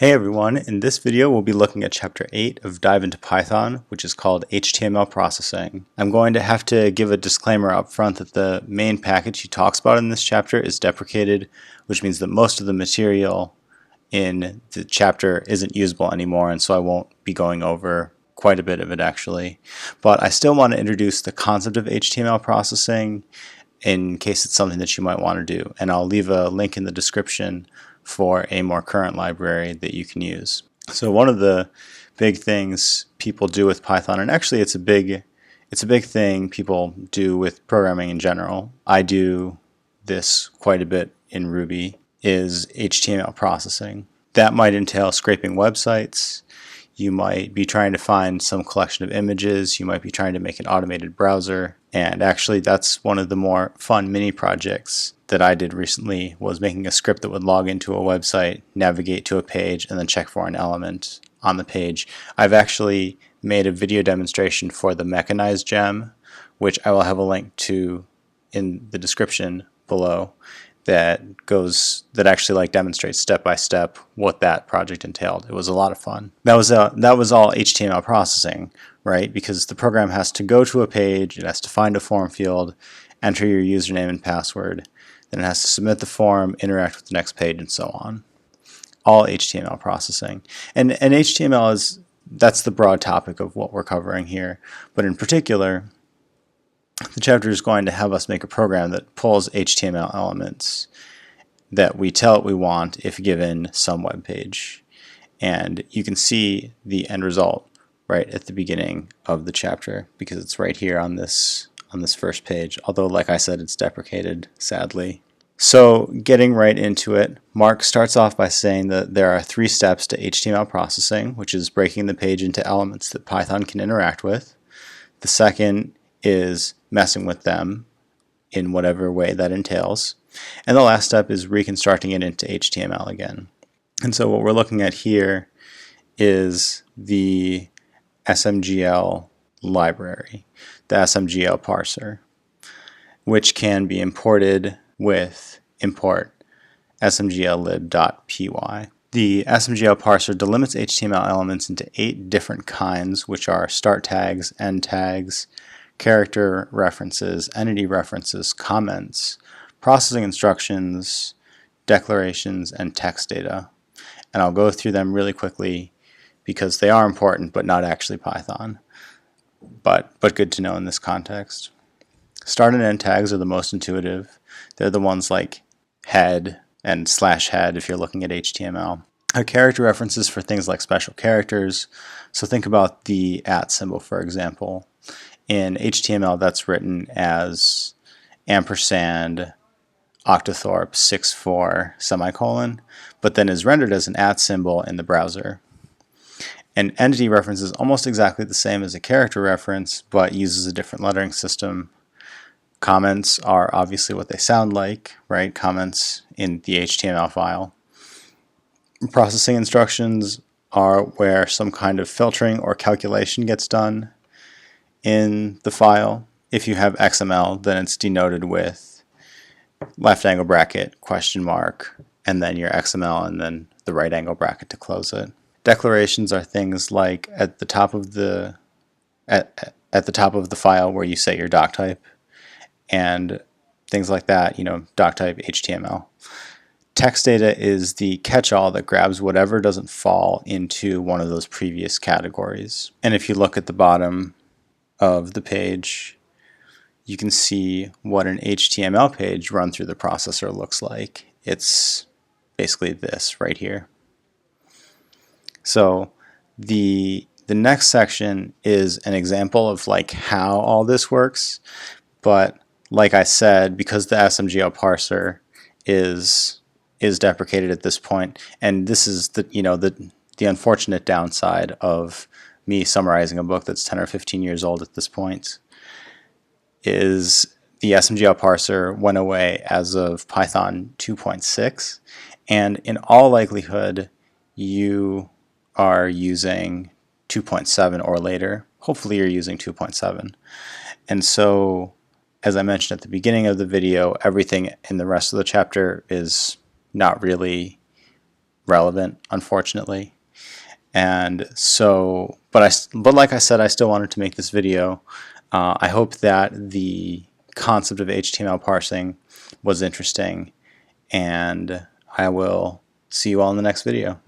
Hey everyone, in this video we'll be looking at Chapter 8 of Dive into Python, which is called HTML Processing. I'm going to have to give a disclaimer up front that the main package he talks about in this chapter is deprecated, which means that most of the material in the chapter isn't usable anymore, and so I won't be going over quite a bit of it actually. But I still want to introduce the concept of HTML processing in case it's something that you might want to do, and I'll leave a link in the description for a more current library that you can use. So one of the big things people do with Python, and actually it's a big thing people do with programming in general, I do this quite a bit in Ruby, is HTML processing. That might entail scraping websites. You might be trying to find some collection of images. You might be trying to make an automated browser. And actually that's one of the more fun mini projects that I did recently, was making a script that would log into a website, navigate to a page, and then check for an element on the page. I've actually made a video demonstration for the mechanized gem, which I will have a link to in the description below, that actually demonstrates step by step what that project entailed. It was a lot of fun. That was all HTML processing, right? Because the program has to go to a page, it has to find a form field, enter your username and password, then it has to submit the form, interact with the next page, and so on. All HTML processing. And HTML that's the broad topic of what we're covering here. But in particular, the chapter is going to have us make a program that pulls HTML elements that we tell it we want if given some web page. And you can see the end result right at the beginning of the chapter, because it's right here on this first page, although like I said, it's deprecated, sadly. So getting right into it, Mark starts off by saying that there are 3 steps to HTML processing, which is breaking the page into elements that Python can interact with. The second is messing with them in whatever way that entails. And the last step is reconstructing it into HTML again. And so what we're looking at here is the SMGL library, the SMGL parser, which can be imported with import smglib.py. The SMGL parser delimits HTML elements into 8 different kinds, which are start tags, end tags, character references, entity references, comments, processing instructions, declarations, and text data. And I'll go through them really quickly because they are important but not actually Python, but good to know in this context. Start and end tags are the most intuitive. They're the ones like head and /head if you're looking at HTML. Character references for things like special characters. So think about the @ symbol, for example. In HTML, that's written as ampersand octothorpe 64 semicolon, but then is rendered as an @ symbol in the browser. An entity reference is almost exactly the same as a character reference, but uses a different lettering system. Comments are obviously what they sound like, right? Comments in the HTML file. Processing instructions are where some kind of filtering or calculation gets done in the file. If you have XML, then it's denoted with left angle bracket, question mark, and then your XML, and then the right angle bracket to close it. Declarations are things like at the top of the file where you set your doc type, and things like that, doc type HTML. Text data is the catch-all that grabs whatever doesn't fall into one of those previous categories. And if you look at the bottom of the page, you can see what an HTML page run through the processor looks like. It's basically this right here. So the next section is an example of how all this works, but like I said, because the SMGL parser is deprecated at this point, and this is the unfortunate downside of me summarizing a book that's 10 or 15 years old at this point, is the SMGL parser went away as of Python 2.6, and in all likelihood you are using 2.7 or later. Hopefully you're using 2.7. And so, as I mentioned at the beginning of the video, everything in the rest of the chapter is not really relevant, unfortunately. And so, but like I said, I still wanted to make this video. I hope that the concept of HTML parsing was interesting, and I will see you all in the next video.